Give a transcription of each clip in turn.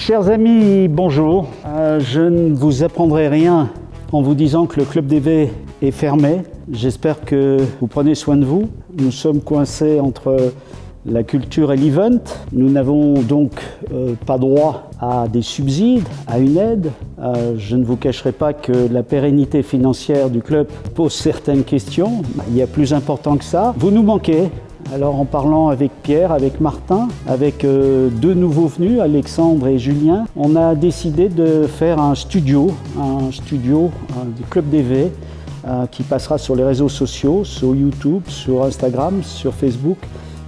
Chers amis, bonjour. Je ne vous apprendrai rien en vous disant que le Club d'Évé est fermé. J'espère que vous prenez soin de vous. Nous sommes coincés entre la culture et l'event. Nous n'avons donc pas droit à des subsides, à une aide. Je ne vous cacherai pas que la pérennité financière du club pose certaines questions. Il y a plus important que ça. Vous nous manquez. Alors en parlant avec Pierre, avec Martin, avec deux nouveaux venus, Alexandre et Julien, on a décidé de faire un studio du Club d'Évé qui passera sur les réseaux sociaux, sur YouTube, sur Instagram, sur Facebook,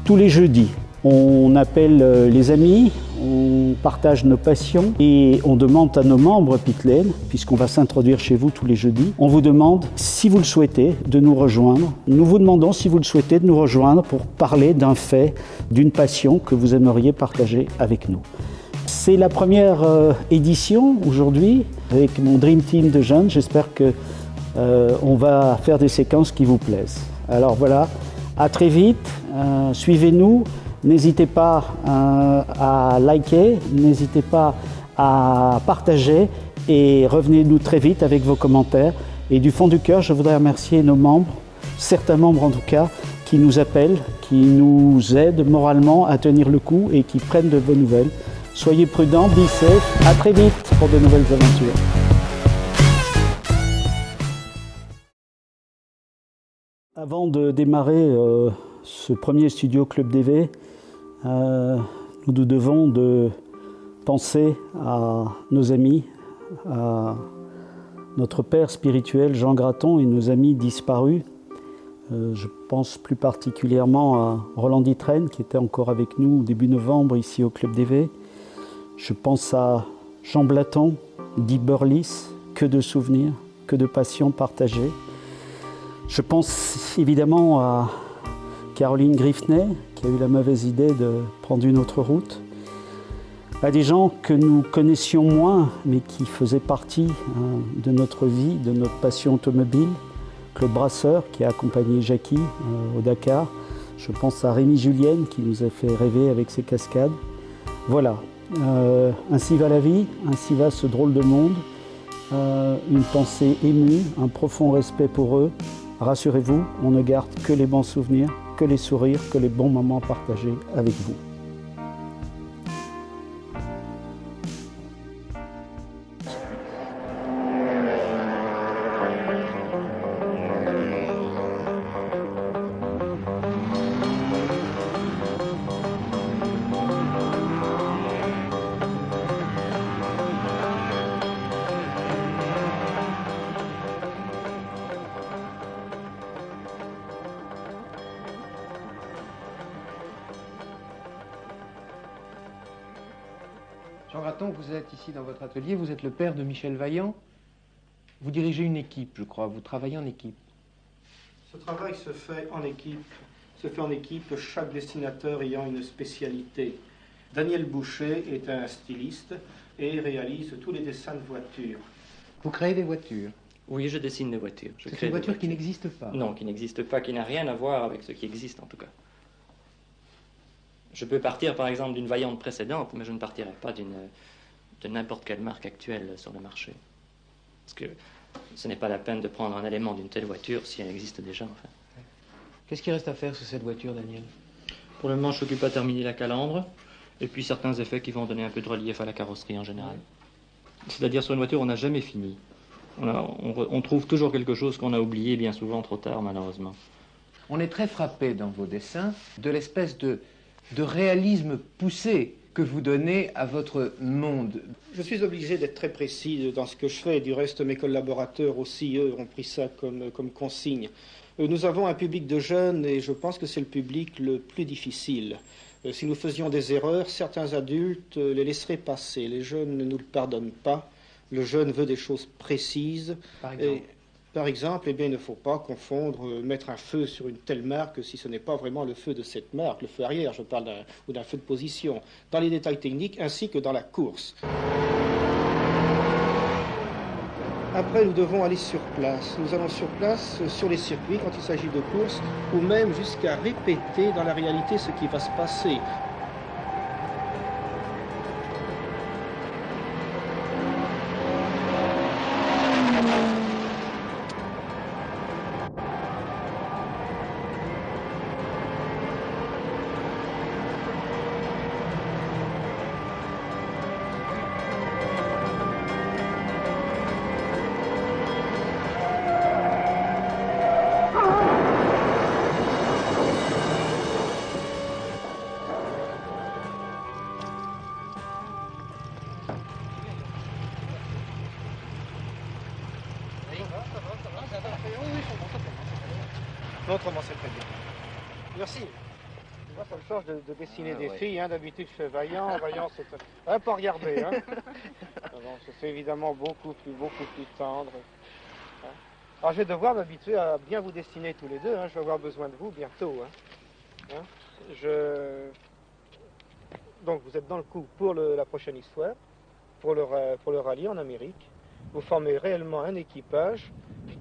tous les jeudis. On appelle les amis, on partage nos passions et on demande à nos membres Pitlane, puisqu'on va s'introduire chez vous tous les jeudis, on vous demande, si vous le souhaitez, de nous rejoindre. Nous vous demandons, si vous le souhaitez, de nous rejoindre pour parler d'un fait, d'une passion que vous aimeriez partager avec nous. C'est la première édition aujourd'hui avec mon Dream Team de jeunes. J'espère qu'on va faire des séquences qui vous plaisent. Alors voilà, à très vite, suivez-nous. N'hésitez pas à liker, n'hésitez pas à partager et revenez-nous très vite avec vos commentaires. Et du fond du cœur, je voudrais remercier nos membres, certains membres en tout cas, qui nous appellent, qui nous aident moralement à tenir le coup et qui prennent de vos nouvelles. Soyez prudents, be safe, à très vite pour de nouvelles aventures. Avant de démarrer ce premier studio Club d'Évé, nous devons de penser à nos amis, à notre père spirituel Jean Graton et nos amis disparus. Je pense plus particulièrement à Roland Ditren qui était encore avec nous début novembre ici au Club d'Évé. Je pense à Jean Blaton, Guy Burlis, que de souvenirs, que de passions partagées. Je pense évidemment à Caroline Griffney, qui a eu la mauvaise idée de prendre une autre route, à des gens que nous connaissions moins, mais qui faisaient partie de notre vie, de notre passion automobile. Claude Brasseur, qui a accompagné Jackie au Dakar. Je pense à Rémi Julienne, qui nous a fait rêver avec ses cascades. Voilà, ainsi va la vie, ainsi va ce drôle de monde. Une pensée émue, un profond respect pour eux. Rassurez-vous, on ne garde que les bons souvenirs, que les sourires, que les bons moments partagés avec vous. Jean Graton, vous êtes ici dans votre atelier, vous êtes le père de Michel Vaillant. Vous dirigez une équipe, je crois, vous travaillez en équipe. Ce travail se fait en équipe, chaque dessinateur ayant une spécialité. Daniel Boucher est un styliste et réalise tous les dessins de voitures. Vous créez des voitures? Oui, je dessine des voitures. C'est une voiture qui n'existe pas? Non, qui n'existe pas, qui n'a rien à voir avec ce qui existe en tout cas. Je peux partir par exemple d'une Vaillante précédente, mais je ne partirai pas de n'importe quelle marque actuelle sur le marché. Parce que ce n'est pas la peine de prendre un élément d'une telle voiture si elle existe déjà, enfin. Qu'est-ce qu'il reste à faire sur cette voiture, Daniel? Pour le moment, je m'occupe à terminer la calandre, et puis certains effets qui vont donner un peu de relief à la carrosserie en général. C'est-à-dire sur une voiture, on n'a jamais fini. On trouve toujours quelque chose qu'on a oublié, bien souvent trop tard, malheureusement. On est très frappé dans vos dessins de l'espèce de réalisme poussé que vous donnez à votre monde. Je suis obligé d'être très précis dans ce que je fais. Du reste, mes collaborateurs aussi, eux, ont pris ça comme consigne. Nous avons un public de jeunes et je pense que c'est le public le plus difficile. Si nous faisions des erreurs, certains adultes les laisseraient passer. Les jeunes ne nous le pardonnent pas. Le jeune veut des choses précises. Par exemple, eh bien, il ne faut pas confondre, mettre un feu sur une telle marque si ce n'est pas vraiment le feu de cette marque, le feu arrière, je parle ou d'un feu de position, dans les détails techniques ainsi que dans la course. Après, nous devons aller sur place. Nous allons sur place, sur les circuits, quand il s'agit de course, ou même jusqu'à répéter dans la réalité ce qui va se passer. autrement, c'est très bien. Merci. Moi, ça me change de dessiner des filles. Hein. D'habitude, je fais Vaillant. Vaillant, c'est un peu regardé. Hein. Alors, je fais évidemment beaucoup plus tendre. Hein. Alors, je vais devoir m'habituer à bien vous dessiner tous les deux. Hein. Je vais avoir besoin de vous bientôt. Hein. Hein. Donc, vous êtes dans le coup pour la prochaine histoire, pour le rallye en Amérique. Vous formez réellement un équipage.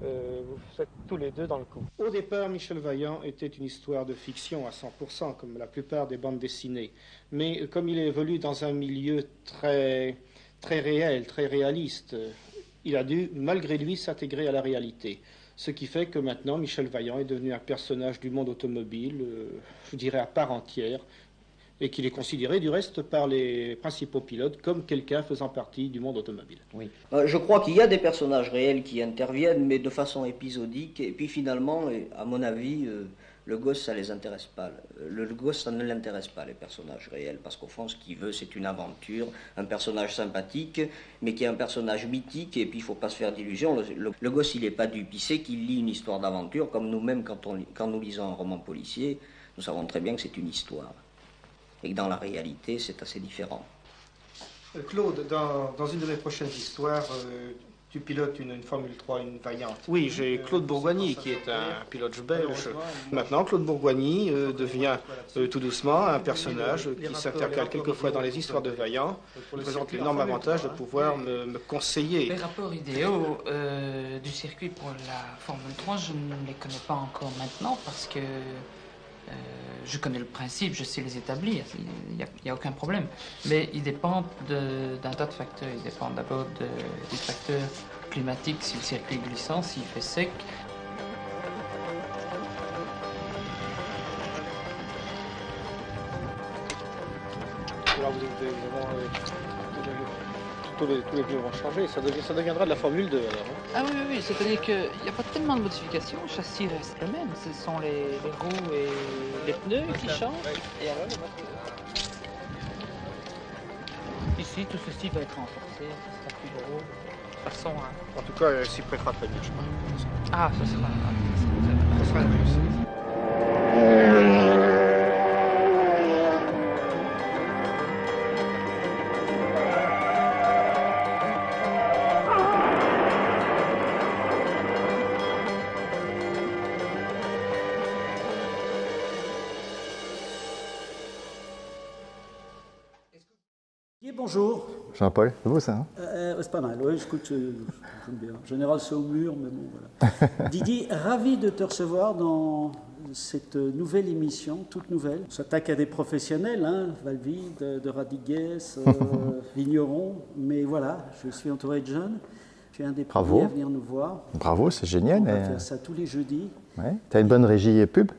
Vous êtes tous les deux dans le coup. Au départ, Michel Vaillant était une histoire de fiction à 100%, comme la plupart des bandes dessinées. Mais comme il évolue dans un milieu très réel, très réaliste, il a dû, malgré lui, s'intégrer à la réalité. Ce qui fait que maintenant, Michel Vaillant est devenu un personnage du monde automobile, je dirais à part entière, et qu'il est considéré du reste par les principaux pilotes comme quelqu'un faisant partie du monde automobile. Oui. Je crois qu'il y a des personnages réels qui interviennent, mais de façon épisodique, et puis finalement, à mon avis, le gosse, ça les intéresse pas. Le gosse, ça ne l'intéresse pas, les personnages réels, parce qu'au fond, ce qu'il veut, c'est une aventure, un personnage sympathique, mais qui est un personnage mythique, et puis il ne faut pas se faire d'illusions. Le gosse, il n'est pas dupe, il sait qu'il lit une histoire d'aventure, comme nous-mêmes, quand nous lisons un roman policier, nous savons très bien que c'est une histoire. Et que dans la réalité, c'est assez différent. Claude, dans une de mes prochaines histoires, tu pilotes une Formule 3, une Vaillante. Oui, j'ai Claude Bourgoigny, qui est un pilote belge. Maintenant, Claude Bourgoigny devient tout doucement un personnage qui s'intercale quelquefois dans les histoires de Vaillant. Il présente l'énorme avantage de pouvoir me conseiller. Les rapports idéaux du circuit pour la Formule 3, je ne les connais pas encore maintenant parce que je connais le principe, je sais les établir, il n'y a aucun problème. Mais ils dépendent d'un tas de facteurs. Ils dépendent d'abord des facteurs climatiques, si le circuit est glissant, s'il fait sec. Alors tous les pneus vont changer, ça deviendra de la Formule 2 alors. Hein. Ah oui, c'est-à-dire qu'il n'y a pas tellement de modifications, le châssis reste le même, ce sont les roues et les pneus qui changent. Et alors, ici, tout ceci va être renforcé, ce sera plus gros. De toute façon, hein. En tout cas, elle s'y prêtera très bien, je crois. Ah, ça sera une réussite. Bonjour. Jean-Paul, c'est beau ça, hein? C'est pas mal, oui, écoute, j'aime bien. En général, c'est au mur, mais bon, voilà. Didier, ravi de te recevoir dans cette nouvelle émission, toute nouvelle. On s'attaque à des professionnels, hein, Valvide, de Radigues, Vigneron, mais voilà, je suis entouré de jeunes. Tu es un des premiers à venir nous voir. Bravo, c'est génial. On va faire ça tous les jeudis. Ouais. Tu as une bonne régie pub?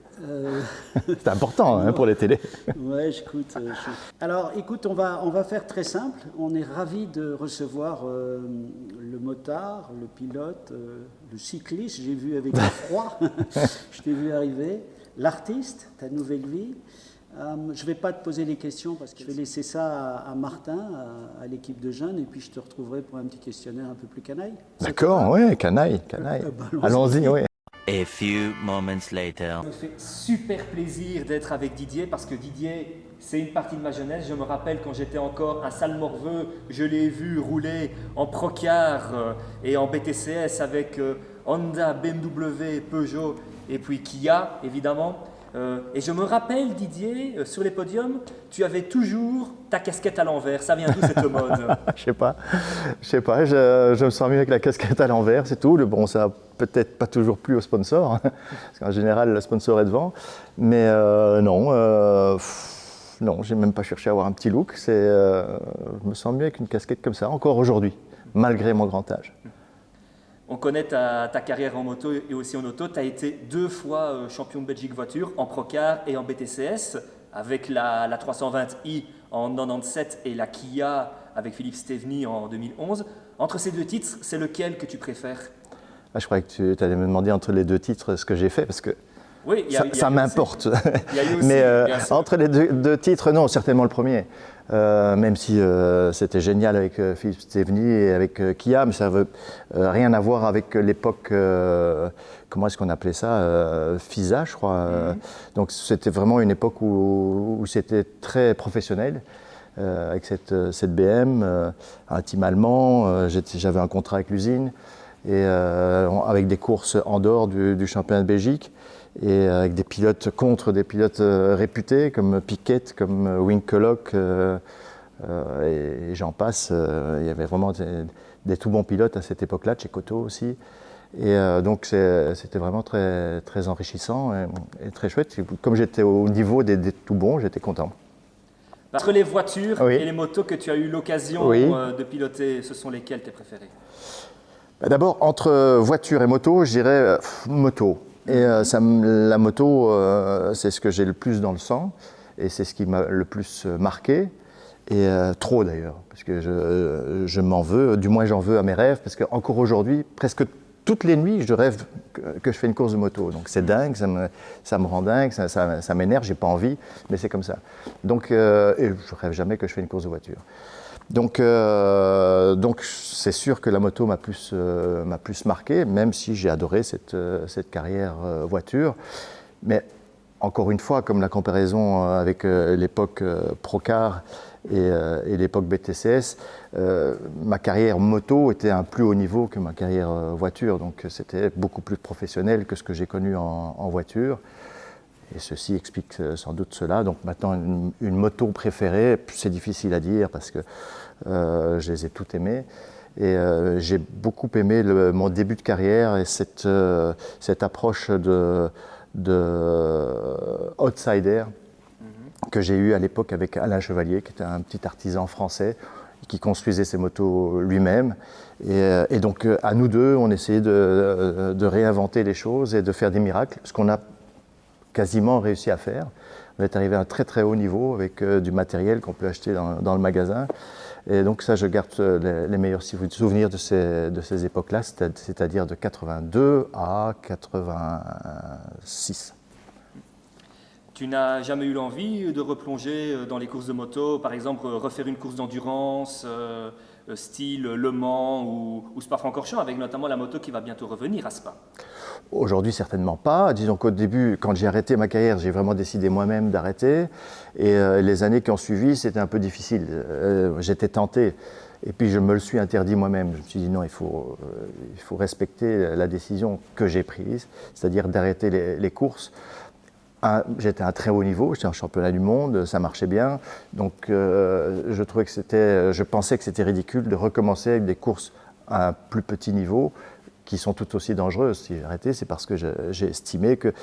C'est important hein, pour les télés. Ouais, j'écoute. Alors, écoute, on va faire très simple. On est ravis de recevoir le motard, le pilote, le cycliste. J'ai vu avec le froid. Je t'ai vu arriver. L'artiste, ta nouvelle vie. Je ne vais pas te poser les questions parce que je vais laisser ça à Martin, à l'équipe de jeunes, et puis je te retrouverai pour un petit questionnaire un peu plus canaille. D'accord, oui, canaille. Allons-y, oui. A few moments later. Ça me fait super plaisir d'être avec Didier parce que Didier, c'est une partie de ma jeunesse. Je me rappelle quand j'étais encore un sale morveux, je l'ai vu rouler en Procar et en BTCS avec Honda, BMW, Peugeot et puis Kia évidemment. Et je me rappelle, Didier, sur les podiums, tu avais toujours ta casquette à l'envers. Ça vient d'où cette mode? Je sais pas. Je me sens mieux avec la casquette à l'envers, c'est tout. Bon, ça n'a peut-être pas toujours plu au sponsor, parce qu'en général, le sponsor est devant. Mais non, j'ai même pas cherché à avoir un petit look. Je me sens mieux avec une casquette comme ça, encore aujourd'hui, malgré mon grand âge. On connaît ta carrière en moto et aussi en auto. Tu as été 2 fois champion de Belgique voiture en Procar et en BTCS avec la 320i en 97 et la Kia avec Philippe Steveny en 2011. Entre ces 2 titres, c'est lequel que tu préfères? Je croyais que tu allais me demander entre les 2 titres ce que j'ai fait parce que Oui, ça m'importe. Il y a eu aussi, Mais bien sûr. entre les deux titres, non, certainement le premier. Même si c'était génial avec Philippe Steveny et avec Kia, mais ça veut rien à voir avec l'époque, comment est-ce qu'on appelait ça, FISA, je crois. Donc c'était vraiment une époque où c'était très professionnel. Avec cette BM, un team allemand, j'avais un contrat avec l'usine, et avec des courses en dehors du championnat de Belgique, et avec des pilotes contre des pilotes réputés comme Piquet, comme Winkelhock, et j'en passe. Il y avait vraiment des tout bons pilotes à cette époque-là, Cecotto aussi. Et donc c'était vraiment très, très enrichissant et très chouette. Comme j'étais au niveau des tout bons, j'étais content. Entre les voitures Oui. et les motos que tu as eu l'occasion Oui. de piloter, ce sont lesquelles tes préférées? D'abord, entre voiture et moto, je dirais moto. Et la moto, c'est ce que j'ai le plus dans le sang, et c'est ce qui m'a le plus marqué, et trop d'ailleurs, parce que je m'en veux, du moins j'en veux à mes rêves, parce qu'encore aujourd'hui, presque toutes les nuits, je rêve que je fais une course de moto. Donc c'est dingue, ça me rend dingue, ça m'énerve, j'ai pas envie, mais c'est comme ça. Donc, et je rêve jamais que je fais une course de voiture. Donc c'est sûr que la moto m'a plus marqué, même si j'ai adoré cette carrière voiture. Mais encore une fois, comme la comparaison avec l'époque Procar et l'époque BTCS, ma carrière moto était à un plus haut niveau que ma carrière voiture. Donc c'était beaucoup plus professionnel que ce que j'ai connu en voiture. Et ceci explique sans doute cela. Donc maintenant, une moto préférée, c'est difficile à dire parce que je les ai toutes aimées. Et j'ai beaucoup aimé mon début de carrière et cette approche de outsider que j'ai eue à l'époque avec Alain Chevalier, qui était un petit artisan français qui construisait ses motos lui-même. Et donc à nous deux, on essayait de réinventer les choses et de faire des miracles, ce qu'on a quasiment réussi à faire. On est arrivé à un très très haut niveau avec du matériel qu'on peut acheter dans le magasin. Et donc ça, je garde les meilleurs souvenirs de ces époques-là, c'est-à-dire de 82 à 86. Tu n'as jamais eu l'envie de replonger dans les courses de moto, par exemple refaire une course d'endurance, style Le Mans ou Spa-Francorchamps, avec notamment la moto qui va bientôt revenir à Spa? Aujourd'hui, certainement pas. Disons qu'au début, quand j'ai arrêté ma carrière, j'ai vraiment décidé moi-même d'arrêter. Et les années qui ont suivi, c'était un peu difficile. J'étais tenté. Et puis, je me le suis interdit moi-même. Je me suis dit non, il faut respecter la décision que j'ai prise, c'est-à-dire d'arrêter les courses. J'étais à un très haut niveau, j'étais en championnat du monde, ça marchait bien. Donc, je pensais que c'était ridicule de recommencer avec des courses à un plus petit niveau, qui sont tout aussi dangereuses. Si j'ai arrêté, c'est parce que j'ai estimé que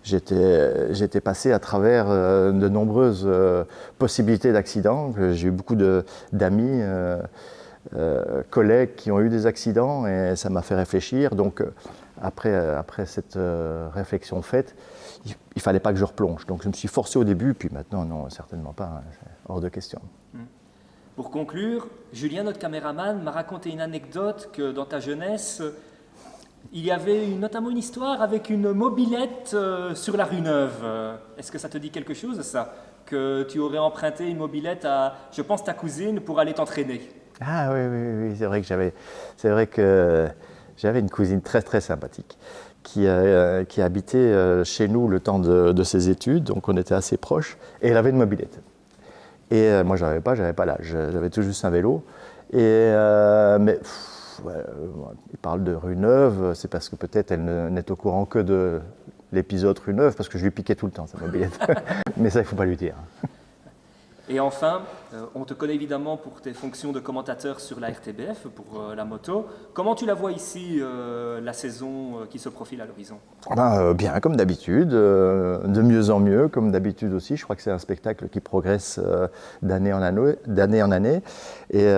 j'étais passé à travers de nombreuses possibilités d'accidents. J'ai eu beaucoup d'amis, collègues qui ont eu des accidents et ça m'a fait réfléchir. Donc après cette réflexion faite, il ne fallait pas que je replonge. Donc je me suis forcé au début, puis maintenant, non, certainement pas, hein, c'est hors de question. Pour conclure, Julien, notre caméraman, m'a raconté une anecdote que dans ta jeunesse, il y avait notamment une histoire avec une mobilette sur la rue Neuve. Est-ce que ça te dit quelque chose, ça? Que tu aurais emprunté une mobilette à, je pense, ta cousine pour aller t'entraîner? Ah oui, c'est vrai que j'avais une cousine très très sympathique qui habitait chez nous le temps de ses études, donc on était assez proches, et elle avait une mobilette. Et moi, j'avais pas l'âge, j'avais tout juste un vélo. Mais il parle de rue Neuve, c'est parce que peut-être elle n'est au courant que de l'épisode rue Neuve, parce que je lui piquais tout le temps sa mobilette. Mais ça, il ne faut pas lui dire. Et enfin, on te connaît évidemment pour tes fonctions de commentateur sur la RTBF, pour la moto. Comment tu la vois ici, la saison qui se profile à l'horizon? Bien, comme d'habitude, de mieux en mieux, comme d'habitude aussi. Je crois que c'est un spectacle qui progresse d'année en année. Et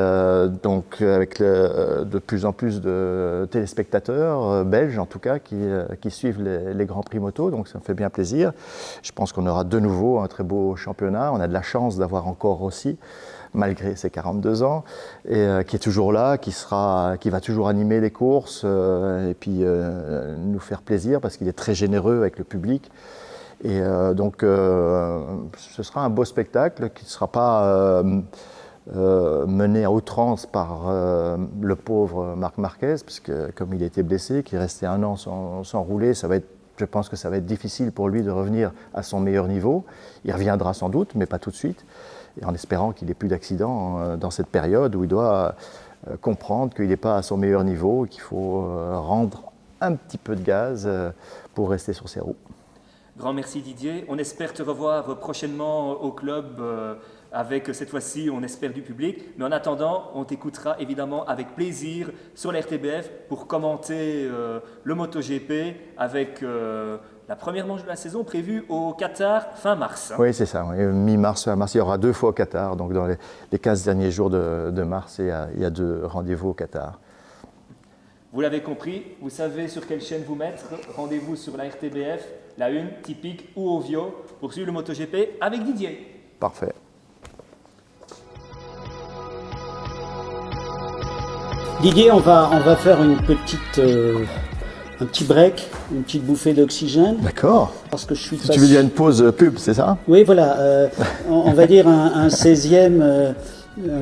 donc, avec de plus en plus de téléspectateurs, belges en tout cas, qui suivent les Grands Prix moto. Donc, ça me fait bien plaisir. Je pense qu'on aura de nouveau un très beau championnat. On a de la chance d'avoir encore aussi malgré ses 42 ans, et qui est toujours là, qui va toujours animer les courses et puis nous faire plaisir parce qu'il est très généreux avec le public. Et donc ce sera un beau spectacle qui ne sera pas mené à outrance par le pauvre Marc Marquez, parce que comme il a été blessé, qu'il est resté 1 an sans rouler, je pense que ça va être difficile pour lui de revenir à son meilleur niveau. Il reviendra sans doute, mais pas tout de suite, et en espérant qu'il n'ait plus d'accident dans cette période où il doit comprendre qu'il n'est pas à son meilleur niveau et qu'il faut rendre un petit peu de gaz pour rester sur ses roues. Grand merci Didier. On espère te revoir prochainement au club avec cette fois-ci, on espère, du public. Mais en attendant, on t'écoutera évidemment avec plaisir sur la RTBF pour commenter le MotoGP avec la première manche de la saison prévue au Qatar fin mars. Oui, c'est ça. Oui. Mi-mars, fin mars. Il y aura 2 fois au Qatar. Donc dans les 15 derniers jours de mars, il y a 2 rendez-vous au Qatar. Vous l'avez compris, vous savez sur quelle chaîne vous mettre. Rendez-vous sur la RTBF, la 1, Typique ou Ovio pour suivre le MotoGP avec Didier. Parfait. Didier, on va faire un petit break, une petite bouffée d'oxygène. D'accord. Parce que je suis Tu veux dire une pause pub, c'est ça? Oui, voilà. On va dire un 16e, un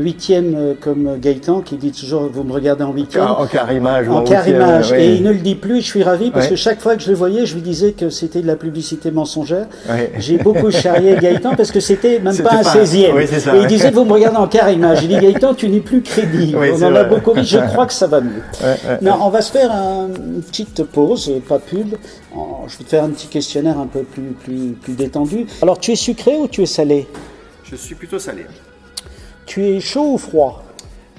8e comme Gaëtan qui dit toujours vous me regardez en 8e. En quart image. En quart image. Oui. Et il ne le dit plus, je suis ravi parce Oui. que chaque fois que je le voyais, je lui disais que c'était de la publicité mensongère. Oui. J'ai beaucoup charrié Gaëtan parce que c'était même pas un 16e. Oui, c'est ça, et oui. il disait vous me regardez en quart image. Il dit Gaëtan, tu n'es plus crédible. Oui, on c'est en a vrai. beaucoup ri, je crois que ça va mieux. Ouais. Non, on va se faire une petite pause, pas pub. Je vais te faire un petit questionnaire un peu plus détendu. Alors, tu es sucré ou tu es salé? Je suis plutôt salé. Tu es chaud ou froid?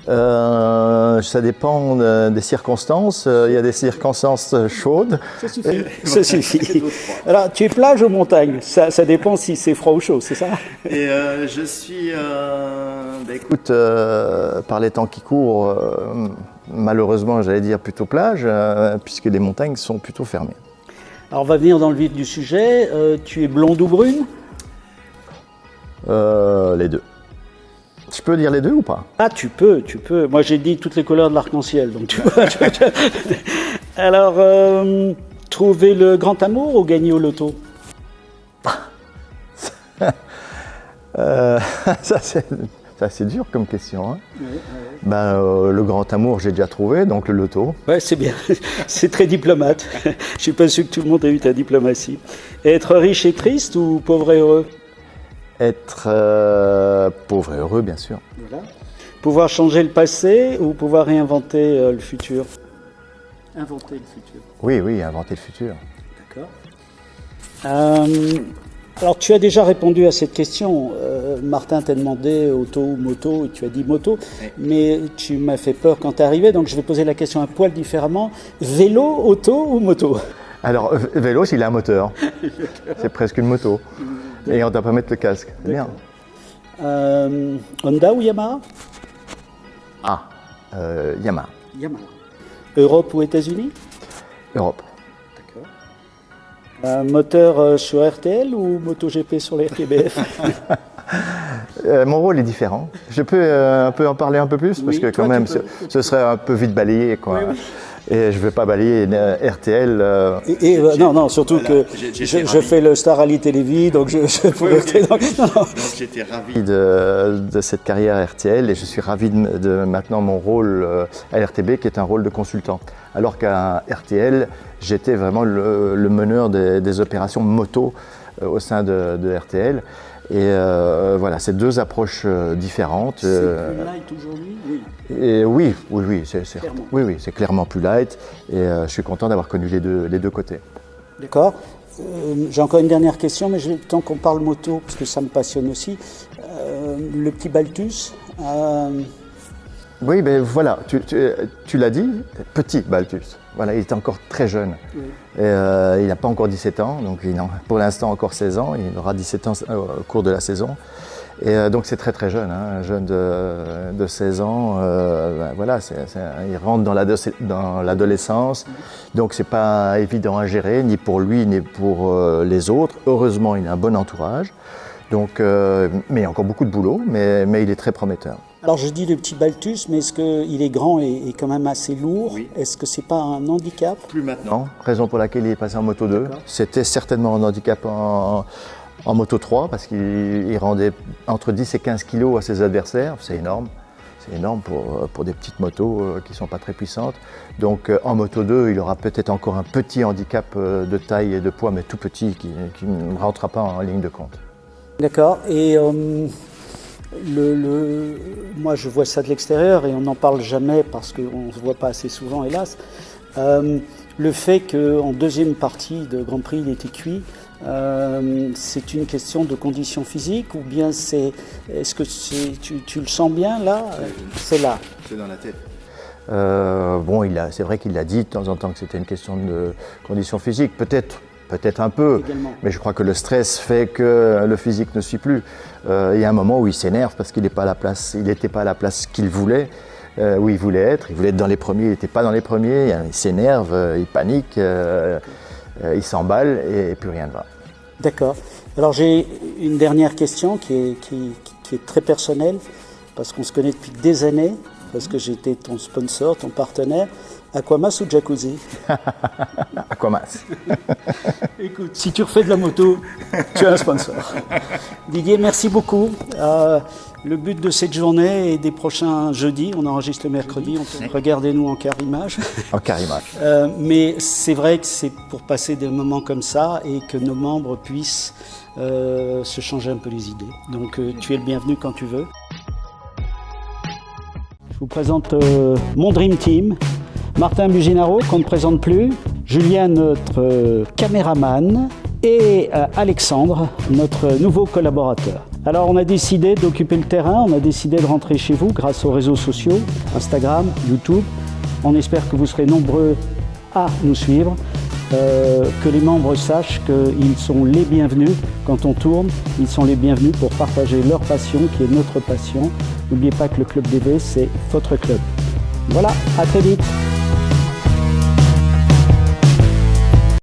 Ça dépend des circonstances. Il y a des circonstances chaudes. Ça suffit. Ça suffit. Alors, tu es plage ou montagne? Ça dépend si c'est froid ou chaud, c'est ça? Et je suis... Écoute, par les temps qui courent, malheureusement, j'allais dire plutôt plage, puisque les montagnes sont plutôt fermées. Alors, on va venir dans le vif du sujet. Tu es blonde ou brune? Les deux. Je peux dire les deux ou pas? Ah, tu peux. Moi, j'ai dit toutes les couleurs de l'arc-en-ciel, donc tu vois. Alors, trouver le grand amour ou gagner au loto? Ça, c'est dur comme question. Hein. Ben, le grand amour, j'ai déjà trouvé, donc le loto. Ouais, c'est bien. C'est très diplomate. Je suis pas sûr que tout le monde ait eu ta diplomatie. Être riche et triste ou pauvre et heureux? Être pauvre et heureux, bien sûr. Voilà. Pouvoir changer le passé ou pouvoir réinventer le futur? Inventer le futur. Oui, inventer le futur. D'accord. Alors, tu as déjà répondu à cette question. Martin t'a demandé auto ou moto, et tu as dit moto. Oui. Mais tu m'as fait peur quand tu es arrivé, donc je vais poser la question un poil différemment. Vélo, auto ou moto? Alors, vélo, s'il a un moteur. C'est presque une moto. Et on ne doit pas mettre le casque. C'est bien. Honda ou Yamaha? Yamaha. Yamaha. Europe ou États-Unis? Europe. D'accord. Moteur sur RTL ou MotoGP sur les RTBF? Mon rôle est différent. Je peux un peu en parler un peu plus, parce que quand même, ce serait un peu vite balayé, quoi. Oui. Et je ne vais pas balayer RTL. Non, surtout que je fais le Star Rally Télévis, donc je donc j'étais ravi de cette carrière RTL, et je suis ravi de maintenant mon rôle à RTB, qui est un rôle de consultant. Alors qu'à RTL, j'étais vraiment le meneur des opérations moto au sein de RTL. Et voilà, c'est deux approches différentes. C'est plus light aujourd'hui? Oui. C'est clairement plus light. Et je suis content d'avoir connu les deux côtés. D'accord. J'ai encore une dernière question, mais tant qu'on parle moto, parce que ça me passionne aussi, le petit Balthus. Oui, ben voilà, tu l'as dit, petit Balthus. Voilà, il est encore très jeune. Oui. Et, il n'a pas encore 17 ans, donc pour l'instant encore 16 ans. Il aura 17 ans au cours de la saison. Et donc c'est très très jeune, hein, un jeune de 16 ans. Voilà, il rentre dans l'adolescence, donc c'est pas évident à gérer, ni pour lui, ni pour les autres. Heureusement, il a un bon entourage. Donc, mais il y a encore beaucoup de boulot, mais il est très prometteur. Alors je dis le petit Balthus, mais est-ce qu'il est grand et quand même assez lourd? Oui. Est-ce que c'est pas un handicap? Plus maintenant. Non, raison pour laquelle il est passé en moto 2. C'était certainement un handicap en moto 3 parce qu'il rendait entre 10 et 15 kilos à ses adversaires. C'est énorme. C'est énorme pour des petites motos qui ne sont pas très puissantes. Donc en moto 2, il aura peut-être encore un petit handicap de taille et de poids, mais tout petit, qui ne rentrera pas en ligne de compte. D'accord. Et moi, je vois ça de l'extérieur et on n'en parle jamais parce qu'on ne se voit pas assez souvent, hélas. Le fait qu'en deuxième partie de Grand Prix, il était cuit, c'est une question de condition physique ou bien est-ce que tu le sens bien là? C'est là. C'est dans la tête. Bon, c'est vrai qu'il l'a dit de temps en temps que c'était une question de condition physique. Peut-être un peu, également. Mais je crois que le stress fait que le physique ne suit plus. Il y a un moment où il s'énerve parce qu'il n'était pas à la place qu'il voulait, où il voulait être. Il voulait être dans les premiers, il n'était pas dans les premiers. Il s'énerve, il panique, il s'emballe et plus rien ne va. D'accord. Alors j'ai une dernière question qui est très personnelle parce qu'on se connaît depuis des années, parce que j'étais ton sponsor, ton partenaire. Aquamas ou jacuzzi? Aquamas. Écoute, si tu refais de la moto, tu as un sponsor. Didier, merci beaucoup. Le but de cette journée et des prochains jeudis, on enregistre le mercredi, regardez-nous en quart image. En quart image. Mais c'est vrai que c'est pour passer des moments comme ça et que nos membres puissent se changer un peu les idées. Donc tu es le bienvenu quand tu veux. Je vous présente mon Dream Team. Martin Buginaro, qu'on ne présente plus, Julien, notre caméraman, et Alexandre, notre nouveau collaborateur. Alors on a décidé d'occuper le terrain, on a décidé de rentrer chez vous grâce aux réseaux sociaux, Instagram, YouTube. On espère que vous serez nombreux à nous suivre, que les membres sachent qu'ils sont les bienvenus quand on tourne, ils sont les bienvenus pour partager leur passion qui est notre passion. N'oubliez pas que le Club DV, c'est votre club. Voilà, à très vite.